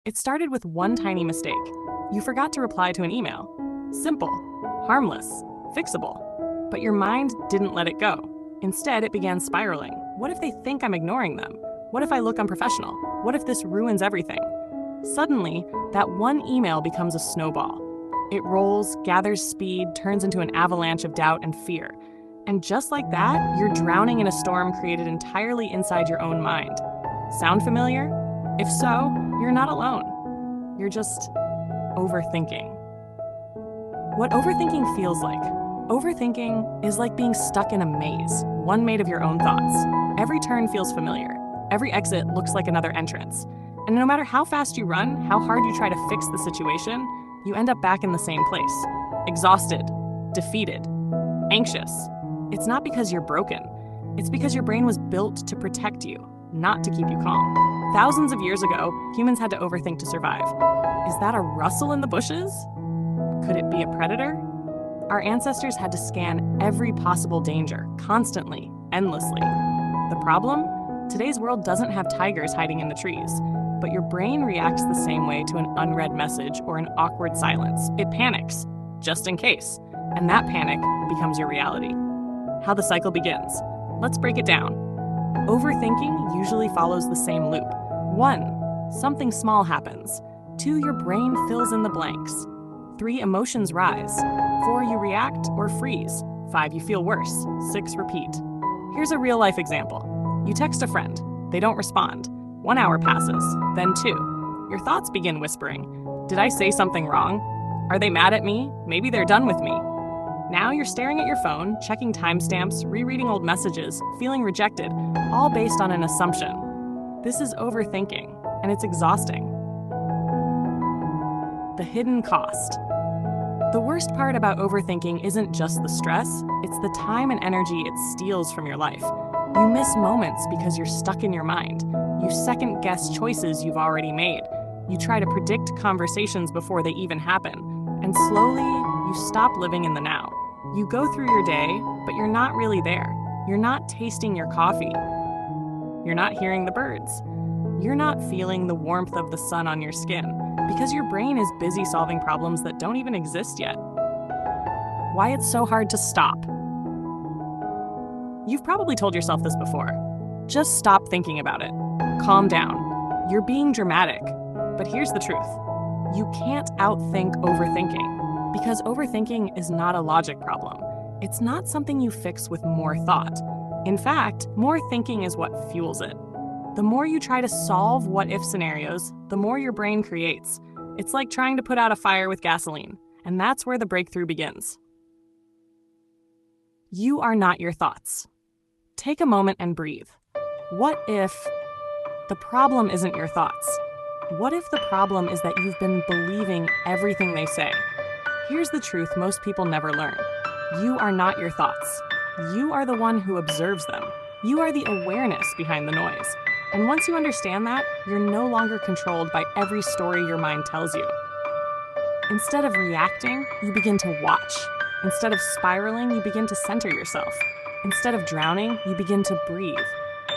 It started with one tiny mistake. You forgot to reply to an email. Simple, harmless, fixable. But your mind didn't let it go. Instead, it began spiraling. What if they think I'm ignoring them? What if I look unprofessional? What if this ruins everything? Suddenly, that one email becomes a snowball. It rolls, gathers speed, turns into an avalanche of doubt and fear. And just like that, you're drowning in a storm created entirely inside your own mind. Sound familiar? If so, you're not alone. You're just overthinking. What overthinking feels like. Overthinking is like being stuck in a maze, one made of your own thoughts. Every turn feels familiar. Every exit looks like another entrance. And no matter how fast you run, how hard you try to fix the situation, you end up back in the same place. Exhausted, defeated, anxious. It's not because you're broken. It's because your brain was built to protect you, not to keep you calm. Thousands of years ago, humans had to overthink to survive. Is that a rustle in the bushes? Could it be a predator? Our ancestors had to scan every possible danger, constantly, endlessly. The problem? Today's world doesn't have tigers hiding in the trees, but your brain reacts the same way to an unread message or an awkward silence. It panics, just in case, and that panic becomes your reality. How the cycle begins. Let's break it down. Overthinking usually follows the same loop. 1. Something small happens. 2. Your brain fills in the blanks. 3. Emotions rise. 4. You react or freeze. 5. You feel worse. 6. Repeat. Here's a real-life example. You text a friend. They don't respond. 1 hour passes. Then 2. Your thoughts begin whispering. Did I say something wrong? Are they mad at me? Maybe they're done with me. Now you're staring at your phone, checking timestamps, rereading old messages, feeling rejected, all based on an assumption. This is overthinking, and it's exhausting. The hidden cost. The worst part about overthinking isn't just the stress, it's the time and energy it steals from your life. You miss moments because you're stuck in your mind. You second-guess choices you've already made. You try to predict conversations before they even happen. And slowly, you stop living in the now. You go through your day, but you're not really there. You're not tasting your coffee. You're not hearing the birds. You're not feeling the warmth of the sun on your skin because your brain is busy solving problems that don't even exist yet. Why it's so hard to stop. You've probably told yourself this before. Just stop thinking about it. Calm down. You're being dramatic. But here's the truth. You can't outthink overthinking because overthinking is not a logic problem. It's not something you fix with more thought. In fact, more thinking is what fuels it. The more you try to solve what-if scenarios, the more your brain creates. It's like trying to put out a fire with gasoline, and that's where the breakthrough begins. You are not your thoughts. Take a moment and breathe. What if the problem isn't your thoughts? What if the problem is that you've been believing everything they say? Here's the truth most people never learn. You are not your thoughts. You are the one who observes them. You are the awareness behind the noise. And once you understand that, you're no longer controlled by every story your mind tells you. Instead of reacting, you begin to watch. Instead of spiraling, you begin to center yourself. Instead of drowning, you begin to breathe.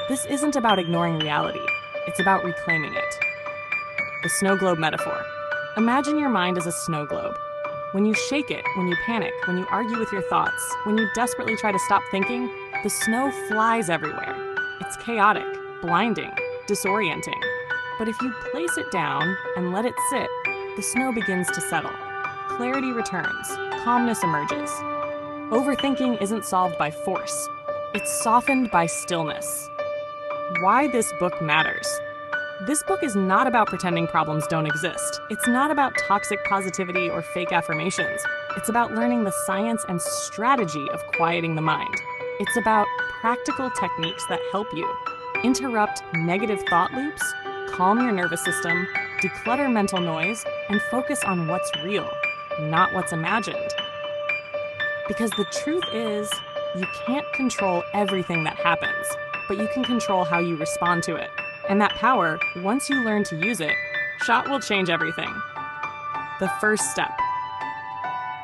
This isn't about ignoring reality. It's about reclaiming it. The snow globe metaphor. Imagine your mind as a snow globe. When you shake it, when you panic, when you argue with your thoughts, when you desperately try to stop thinking, the snow flies everywhere. It's chaotic, blinding, disorienting. But if you place it down and let it sit, the snow begins to settle. Clarity returns, calmness emerges. Overthinking isn't solved by force. It's softened by stillness. Why this book matters. This book is not about pretending problems don't exist. It's not about toxic positivity or fake affirmations. It's about learning the science and strategy of quieting the mind. It's about practical techniques that help you interrupt negative thought loops, calm your nervous system, declutter mental noise, and focus on what's real, not what's imagined. Because the truth is, you can't control everything that happens, but you can control how you respond to it. And that power, once you learn to use it, will change everything. The first step.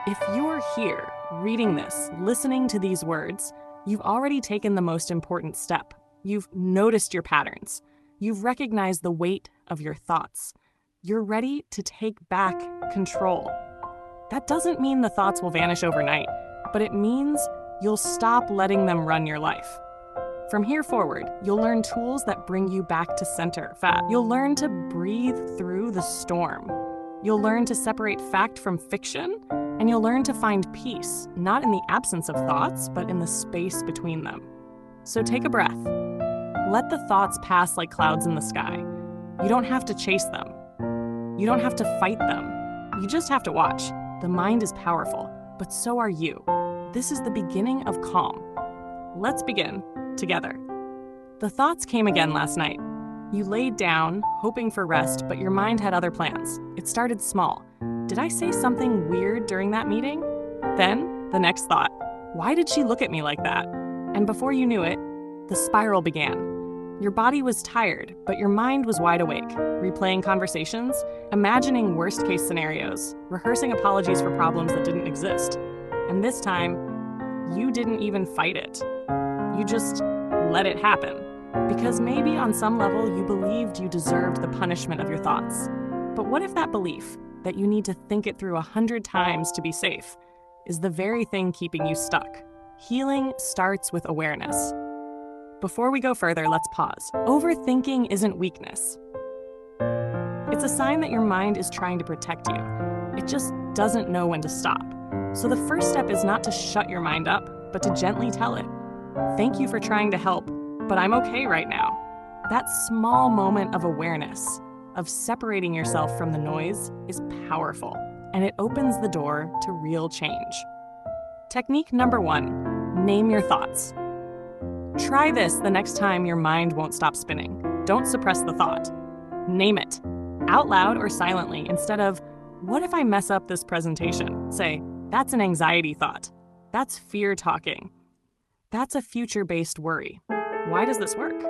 If you're here, reading this, listening to these words, you've already taken the most important step. You've noticed your patterns. You've recognized the weight of your thoughts. You're ready to take back control. That doesn't mean the thoughts will vanish overnight, but it means you'll stop letting them run your life. From here forward, you'll learn tools that bring you back to center fast. You'll learn to breathe through the storm. You'll learn to separate fact from fiction, and you'll learn to find peace, not in the absence of thoughts, but in the space between them. So take a breath. Let the thoughts pass like clouds in the sky. You don't have to chase them. You don't have to fight them. You just have to watch. The mind is powerful, but so are you. This is the beginning of calm. Let's begin together. The thoughts came again last night. You laid down, hoping for rest, but your mind had other plans. It started small. Did I say something weird during that meeting? Then, the next thought. Why did she look at me like that? And before you knew it, the spiral began. Your body was tired, but your mind was wide awake, replaying conversations, imagining worst-case scenarios, rehearsing apologies for problems that didn't exist. And this time, you didn't even fight it. You just let it happen. Because maybe on some level you believed you deserved the punishment of your thoughts. But what if that belief, that you need to think it through 100 times to be safe, is the very thing keeping you stuck? Healing starts with awareness. Before we go further, let's pause. Overthinking isn't weakness. It's a sign that your mind is trying to protect you. It just doesn't know when to stop. So the first step is not to shut your mind up, but to gently tell it, "Thank you for trying to help, but I'm okay right now." That small moment of awareness, of separating yourself from the noise, is powerful, and it opens the door to real change. Technique number 1, name your thoughts. Try this the next time your mind won't stop spinning. Don't suppress the thought. Name it, out loud or silently, instead of, "What if I mess up this presentation?" Say, "That's an anxiety thought. That's fear talking. That's a future-based worry." Why does this work?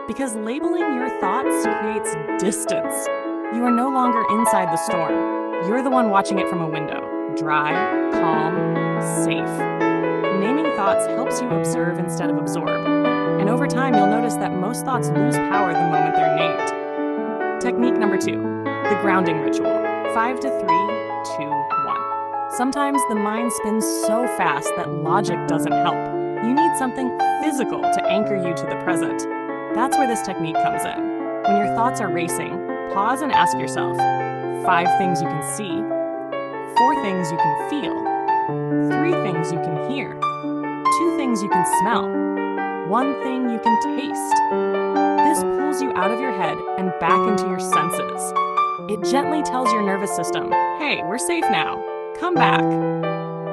Because labeling your thoughts creates distance. You are no longer inside the storm. You're the one watching it from a window. Dry, calm, safe. Naming thoughts helps you observe instead of absorb. And over time, you'll notice that most thoughts lose power the moment they're named. Technique number 2, the grounding ritual. 5 to 3, 2, 1. Sometimes the mind spins so fast that logic doesn't help. You need something physical to anchor you to the present. That's where this technique comes in. When your thoughts are racing, pause and ask yourself, 5 things you can see, 4 things you can feel, 3 things you can hear, 2 things you can smell, 1 thing you can taste. This pulls you out of your head and back into your senses. It gently tells your nervous system, "Hey, we're safe now. Come back."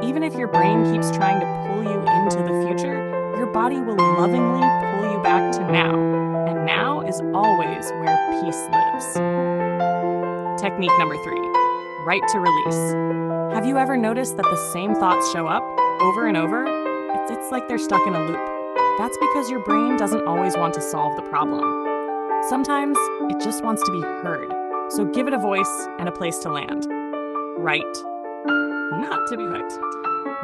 Even if your brain keeps trying to pull you into the future, your body will lovingly pull you back to now. And now is always where peace lives. Technique number 3, write to release. Have you ever noticed that the same thoughts show up over and over? It's like they're stuck in a loop. That's because your brain doesn't always want to solve the problem. Sometimes it just wants to be heard. So give it a voice and a place to land. Write. Not to be hooked.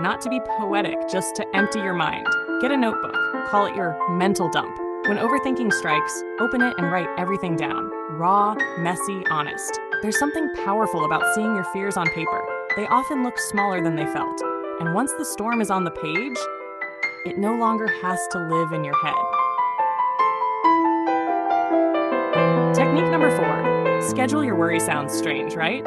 Not to be poetic, just to empty your mind. Get a notebook. Call it your mental dump. When overthinking strikes, open it and write everything down. Raw, messy, honest. There's something powerful about seeing your fears on paper. They often look smaller than they felt. And once the storm is on the page, it no longer has to live in your head. Technique number 4, schedule your worry. Sounds strange, right?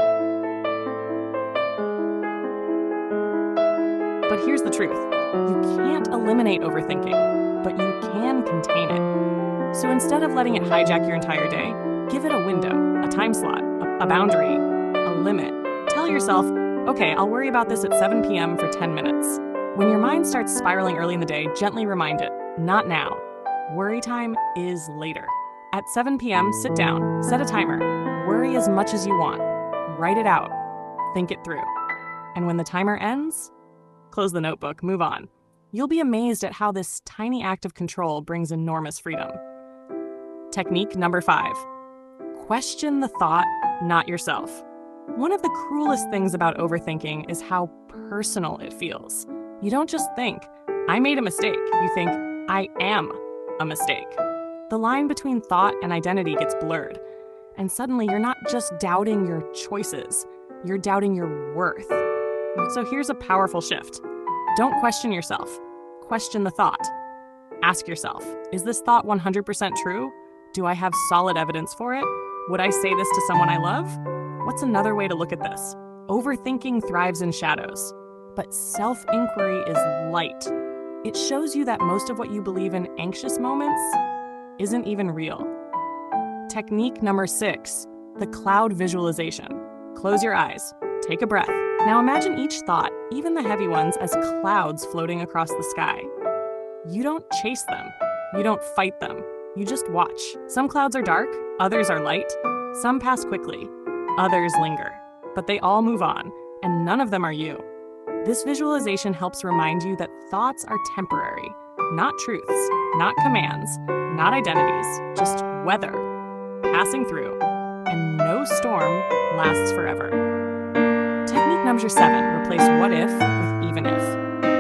But here's the truth. You can't eliminate overthinking, but you can contain it. So instead of letting it hijack your entire day, give it a window, a time slot, a boundary, a limit. Tell yourself, "Okay, I'll worry about this at 7 p.m. for 10 minutes. When your mind starts spiraling early in the day, gently remind it, "Not now. Worry time is later." At 7 p.m., sit down, set a timer, worry as much as you want, write it out, think it through. And when the timer ends, close the notebook, move on. You'll be amazed at how this tiny act of control brings enormous freedom. Technique number 5, question the thought, not yourself. One of the cruelest things about overthinking is how personal it feels. You don't just think, "I made a mistake." You think, "I am a mistake." The line between thought and identity gets blurred. And suddenly you're not just doubting your choices, you're doubting your worth. So here's a powerful shift. Don't question yourself. Question the thought. Ask yourself, is this thought 100% true? Do I have solid evidence for it? Would I say this to someone I love? What's another way to look at this? Overthinking thrives in shadows, but self-inquiry is light. It shows you that most of what you believe in anxious moments isn't even real. Technique number 6, the cloud visualization. Close your eyes, take a breath. Now imagine each thought, even the heavy ones, as clouds floating across the sky. You don't chase them, you don't fight them, you just watch. Some clouds are dark, others are light, some pass quickly, others linger. But they all move on, and none of them are you. This visualization helps remind you that thoughts are temporary, not truths, not commands, not identities, just weather, passing through, and no storm lasts forever. Technique number 7, replace what if with even if.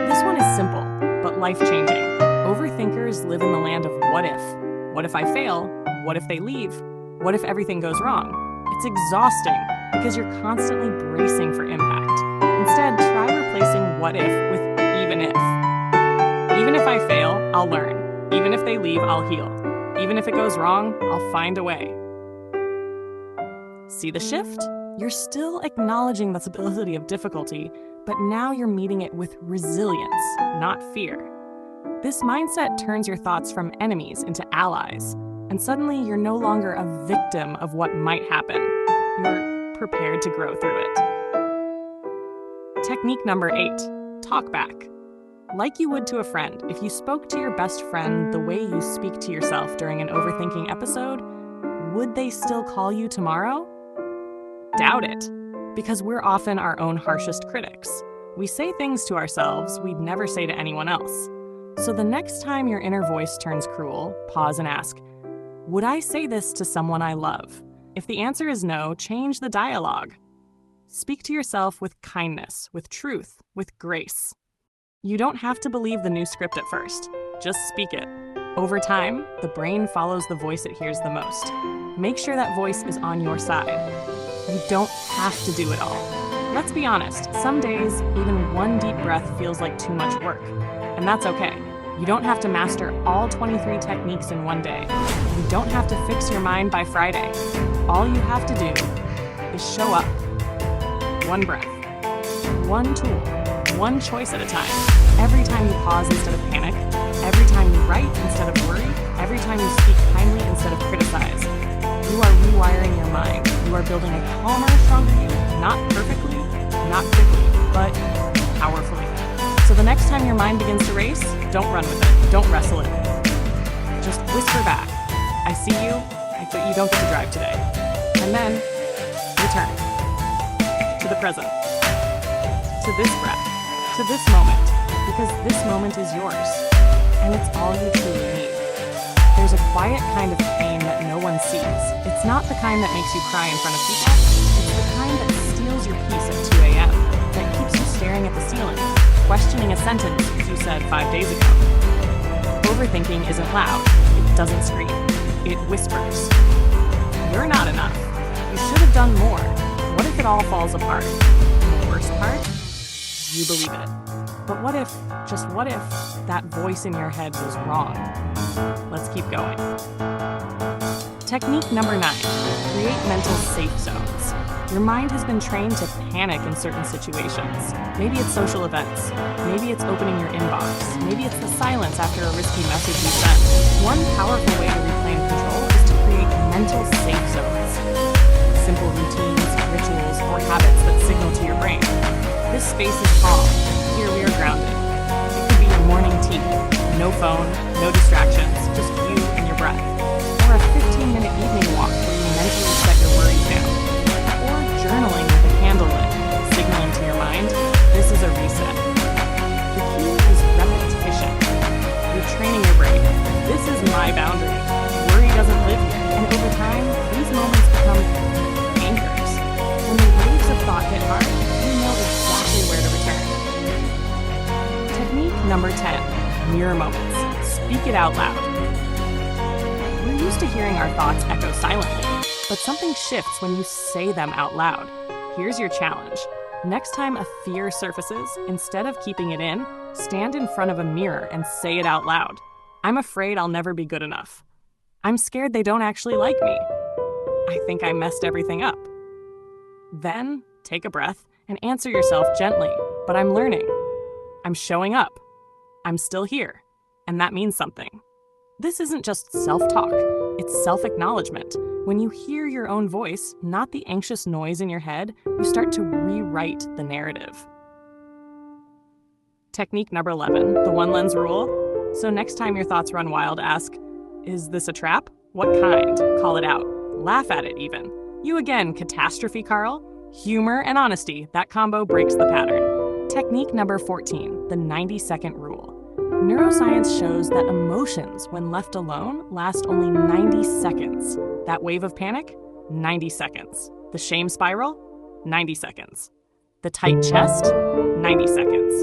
This one is simple, but life-changing. Overthinkers live in the land of what if. What if I fail? What if they leave? What if everything goes wrong? It's exhausting because you're constantly bracing for impact. Instead, try replacing what if with even if. Even if I fail, I'll learn. Even if they leave, I'll heal. Even if it goes wrong, I'll find a way. See the shift? You're still acknowledging the possibility of difficulty, but now you're meeting it with resilience, not fear. This mindset turns your thoughts from enemies into allies, and suddenly you're no longer a victim of what might happen. You're prepared to grow through it. Technique number 8, talk back. Like you would to a friend, if you spoke to your best friend the way you speak to yourself during an overthinking episode, would they still call you tomorrow? Doubt it, because we're often our own harshest critics. We say things to ourselves we'd never say to anyone else. So the next time your inner voice turns cruel, pause and ask, would I say this to someone I love? If the answer is no, change the dialogue. Speak to yourself with kindness, with truth, with grace. You don't have to believe the new script at first. Just speak it. Over time, the brain follows the voice it hears the most. Make sure that voice is on your side. You don't have to do it all. Let's be honest, some days, even one deep breath feels like too much work. And that's okay. You don't have to master all 23 techniques in one day. You don't have to fix your mind by Friday. All you have to do is show up. One breath, one tool, one choice at a time. Every time you pause instead of panic, every time you write instead of worry, every time you speak kindly instead of criticize, you are rewiring your mind. You are building a calmer, stronger you, not perfectly, not quickly, but powerfully. So the next time your mind begins to race, don't run with it, don't wrestle it. Just whisper back, I see you, but you don't get to drive today. And then, return to the present, to this breath, to this moment, because this moment is yours, and it's all you truly need. There's a quiet kind of pain that no one sees. It's not the kind that makes you cry in front of people. It's the kind that steals your peace at 2 a.m., that keeps you staring at the ceiling, questioning a sentence you said 5 days ago. Overthinking isn't loud. It doesn't scream. It whispers. You're not enough. You should have done more. What if it all falls apart? And the worst part? You believe it. But what if, just what if, that voice in your head was wrong? Let's keep going. Technique number 9, create mental safe zones. Your mind has been trained to panic in certain situations. Maybe it's social events. Maybe it's opening your inbox. Maybe it's the silence after a risky message you sent. One powerful way to reclaim control is to create mental safe zones. Simple routines, rituals, or habits that signal to your brain. This space is calm. Here we are grounded. It could be your morning tea. No phone, no distractions, just you and your breath. Or a 15-minute evening walk where you mentally set your worries down. Or journaling with a candle lit, signaling to your mind, this is a reset. The key is repetition. You're training your brain. This is my boundary. Worry doesn't live here. And over time, these moments become anchors. When the waves of thought hit hard, you know exactly where to return. Technique number 10, mirror moments. Speak it out loud. We're used to hearing our thoughts echo silently, But something shifts when you say them out loud. Here's your challenge. Next time a fear surfaces, instead of keeping it in, stand in front of a mirror and say it out loud. I'm afraid I'll never be good enough. I'm scared they don't actually like me. I think I messed everything up. Then take a breath and answer yourself gently, but I'm learning. I'm showing up. I'm still here. And that means something. This isn't just self-talk, it's self-acknowledgement. When you hear your own voice, not the anxious noise in your head, you start to rewrite the narrative. Technique number 11, the one lens rule. So next time your thoughts run wild, ask, is this a trap? What kind? Call it out. Laugh at it even. You again, catastrophe, Carl. Humor and honesty, that combo breaks the pattern. Technique number 14, the 90-second rule. Neuroscience shows that emotions, when left alone, last only 90 seconds. That wave of panic? 90 seconds. The shame spiral? 90 seconds. The tight chest? 90 seconds.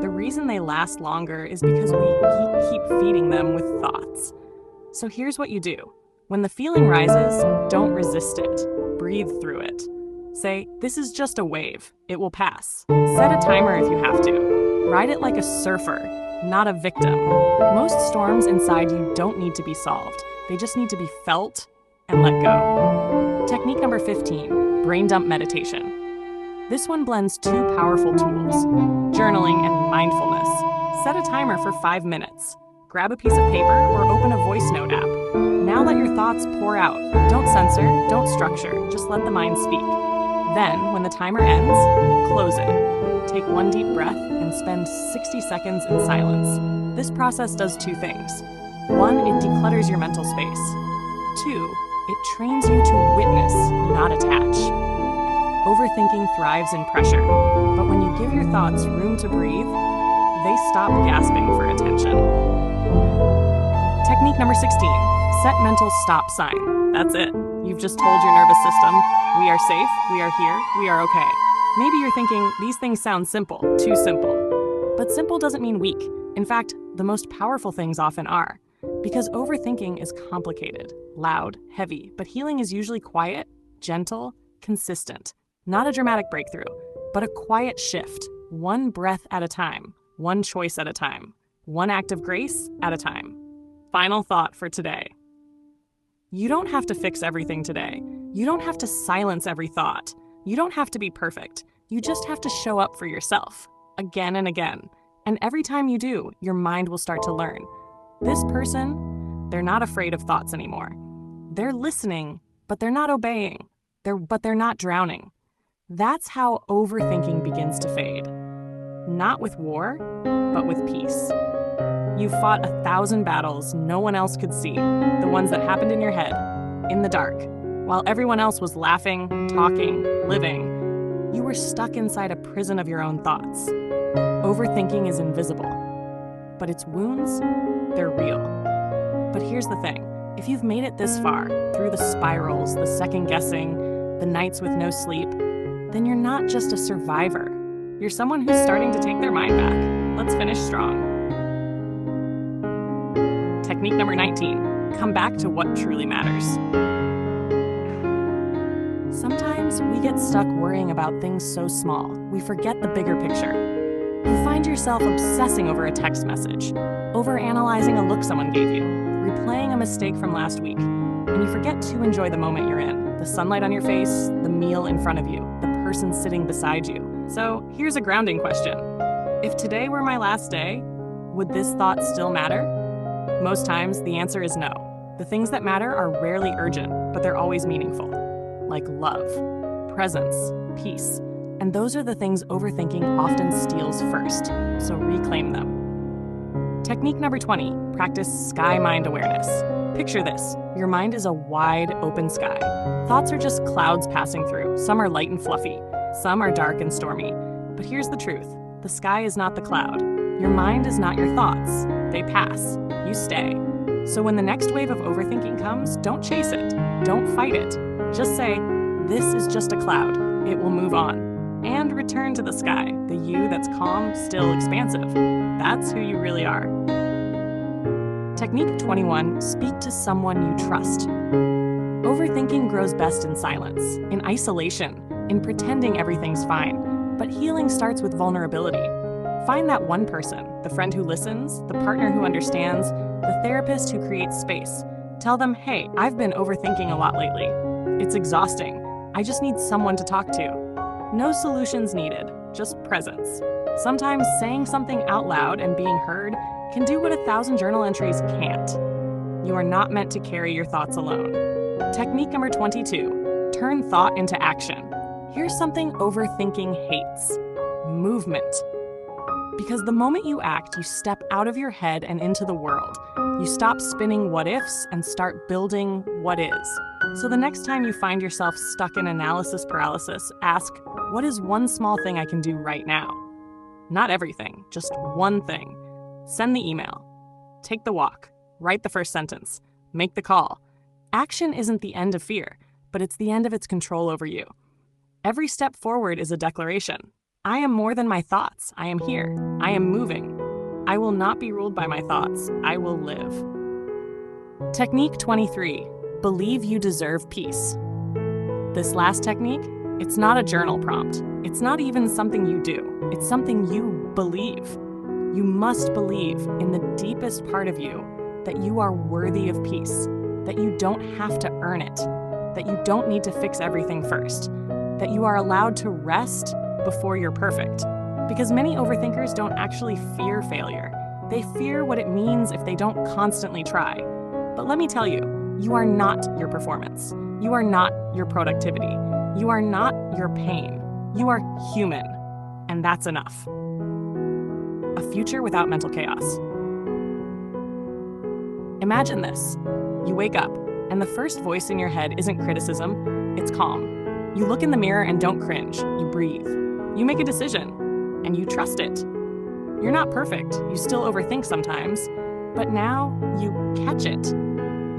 The reason they last longer is because we keep feeding them with thoughts. So here's what you do. When the feeling rises, don't resist it. Breathe through it. Say, this is just a wave. It will pass. Set a timer if you have to. Ride it like a surfer, not a victim. Most storms inside you don't need to be solved. They just need to be felt and let go. Technique number 15, brain dump meditation. This one blends two powerful tools, journaling and mindfulness. Set a timer for 5 minutes. Grab a piece of paper or open a voice note app. Now let your thoughts pour out. Don't censor, don't structure, just let the mind speak. Then, when the timer ends, close it. Take one deep breath and spend 60 seconds in silence. This process does two things. 1, it declutters your mental space. 2, it trains you to witness, not attach. Overthinking thrives in pressure, but when you give your thoughts room to breathe, they stop gasping for attention. Technique number 16, set mental stop sign. That's it. You've just told your nervous system, we are safe, we are here, we are okay. Maybe you're thinking, these things sound simple, too simple. But simple doesn't mean weak. In fact, the most powerful things often are. Because overthinking is complicated, loud, heavy, but healing is usually quiet, gentle, consistent. Not a dramatic breakthrough, but a quiet shift, one breath at a time, one choice at a time, one act of grace at a time. Final thought for today. You don't have to fix everything today. You don't have to silence every thought. You don't have to be perfect. You just have to show up for yourself, again and again. And every time you do, your mind will start to learn. This person, they're not afraid of thoughts anymore. They're listening, but they're not obeying. But they're not drowning. That's how overthinking begins to fade. Not with war, but with peace. You fought 1,000 battles no one else could see, the ones that happened in your head, in the dark, while everyone else was laughing, talking, living. You were stuck inside a prison of your own thoughts. Overthinking is invisible, but its wounds, they're real. But here's the thing. If you've made it this far, through the spirals, the second-guessing, the nights with no sleep, then you're not just a survivor. You're someone who's starting to take their mind back. Let's finish strong. Technique number 19, come back to what truly matters. Sometimes we get stuck worrying about things so small, we forget the bigger picture. You find yourself obsessing over a text message, overanalyzing a look someone gave you, replaying a mistake from last week, and you forget to enjoy the moment you're in, the sunlight on your face, the meal in front of you, the person sitting beside you. So here's a grounding question. If today were my last day, would this thought still matter? Most times, the answer is no. The things that matter are rarely urgent, but they're always meaningful. Like love, presence, peace. And those are the things overthinking often steals first, so reclaim them. Technique number 20, practice sky mind awareness. Picture this, your mind is a wide open sky. Thoughts are just clouds passing through. Some are light and fluffy, some are dark and stormy. But here's the truth, the sky is not the cloud. Your mind is not your thoughts. They pass, you stay. So when the next wave of overthinking comes, don't chase it, don't fight it. Just say, this is just a cloud, it will move on. And return to the sky, the you that's calm, still expansive. That's who you really are. Technique 21, speak to someone you trust. Overthinking grows best in silence, in isolation, in pretending everything's fine. But healing starts with vulnerability. Find that one person, the friend who listens, the partner who understands, the therapist who creates space. Tell them, hey, I've been overthinking a lot lately. It's exhausting. I just need someone to talk to. No solutions needed, just presence. Sometimes saying something out loud and being heard can do what 1,000 journal entries can't. You are not meant to carry your thoughts alone. Technique number 22, turn thought into action. Here's something overthinking hates: movement. Because the moment you act, you step out of your head and into the world. You stop spinning what ifs and start building what is. So the next time you find yourself stuck in analysis paralysis, ask, what is one small thing I can do right now? Not everything, just one thing. Send the email. Take the walk. Write the first sentence. Make the call. Action isn't the end of fear, but it's the end of its control over you. Every step forward is a declaration. I am more than my thoughts. I am here. I am moving. I will not be ruled by my thoughts. I will live. Technique 23, believe you deserve peace. This last technique, it's not a journal prompt. It's not even something you do. It's something you believe. You must believe in the deepest part of you that you are worthy of peace, that you don't have to earn it, that you don't need to fix everything first, that you are allowed to rest before you're perfect. Because many overthinkers don't actually fear failure. They fear what it means if they don't constantly try. But let me tell you, you are not your performance. You are not your productivity. You are not your pain. You are human, and that's enough. A future without mental chaos. Imagine this. You wake up, and the first voice in your head isn't criticism, it's calm. You look in the mirror and don't cringe, you breathe. You make a decision, and you trust it. You're not perfect, you still overthink sometimes, but now you catch it.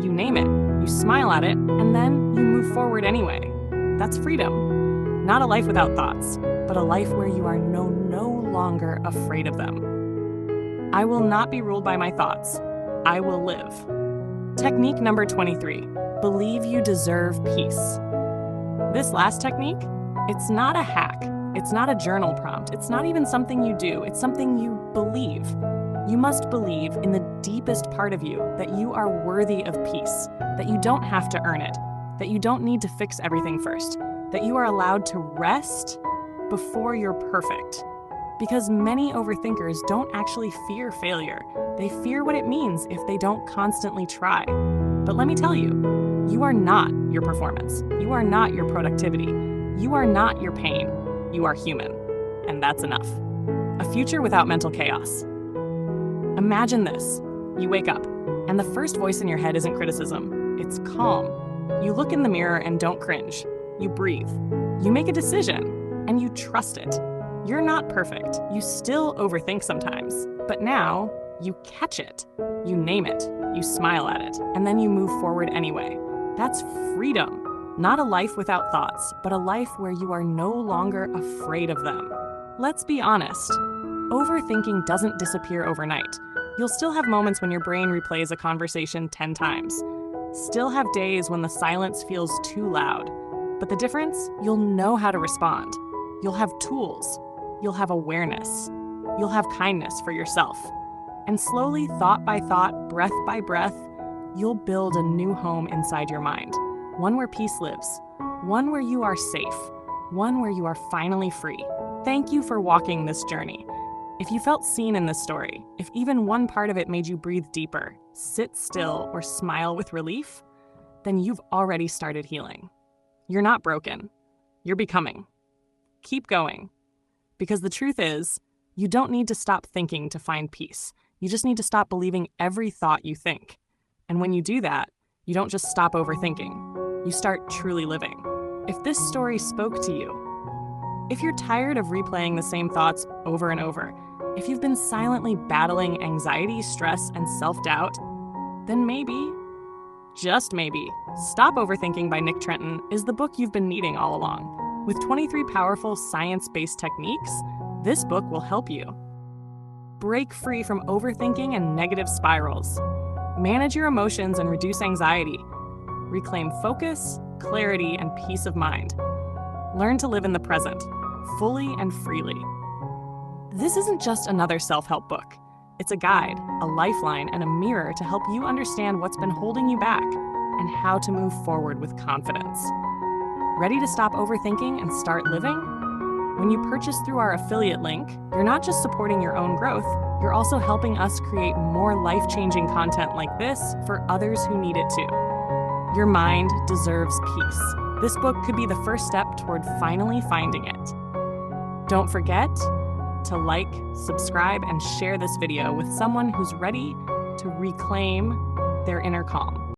You name it, you smile at it, and then you move forward anyway. That's freedom. Not a life without thoughts, but a life where you are no longer afraid of them. I will not be ruled by my thoughts. I will live. Technique number 23, believe you deserve peace. This last technique, it's not a hack. It's not a journal prompt. It's not even something you do. It's something you believe. You must believe in the deepest part of you that you are worthy of peace, that you don't have to earn it, that you don't need to fix everything first, that you are allowed to rest before you're perfect. Because many overthinkers don't actually fear failure. They fear what it means if they don't constantly try. But let me tell you, you are not your performance. You are not your productivity. You are not your pain. You are human, and that's enough. A future without mental chaos. Imagine this. You wake up, and the first voice in your head isn't criticism, it's calm. You look in the mirror and don't cringe. You breathe. You make a decision, and you trust it. You're not perfect. You still overthink sometimes, but now you catch it. You name it. You smile at it, and then you move forward anyway. That's freedom. Not a life without thoughts, but a life where you are no longer afraid of them. Let's be honest. Overthinking doesn't disappear overnight. You'll still have moments when your brain replays a conversation 10 times. Still have days when the silence feels too loud. But the difference? You'll know how to respond. You'll have tools. You'll have awareness. You'll have kindness for yourself. And slowly, thought by thought, breath by breath, you'll build a new home inside your mind. One where peace lives. One where you are safe. One where you are finally free. Thank you for walking this journey. If you felt seen in this story, if even one part of it made you breathe deeper, sit still, or smile with relief, then you've already started healing. You're not broken. You're becoming. Keep going. Because the truth is, you don't need to stop thinking to find peace. You just need to stop believing every thought you think. And when you do that, you don't just stop overthinking. You start truly living. If this story spoke to you, if you're tired of replaying the same thoughts over and over, if you've been silently battling anxiety, stress, and self-doubt, then maybe, just maybe, Stop Overthinking by Nick Trenton is the book you've been needing all along. With 23 powerful science-based techniques, this book will help you. Break free from overthinking and negative spirals. Manage your emotions and reduce anxiety. reclaim focus, clarity, and peace of mind. Learn to live in the present, fully and freely. This isn't just another self-help book. It's a guide, a lifeline, and a mirror to help you understand what's been holding you back and how to move forward with confidence. Ready to stop overthinking and start living? When you purchase through our affiliate link, you're not just supporting your own growth, you're also helping us create more life-changing content like this for others who need it too. Your mind deserves peace. This book could be the first step toward finally finding it. Don't forget to like, subscribe, and share this video with someone who's ready to reclaim their inner calm.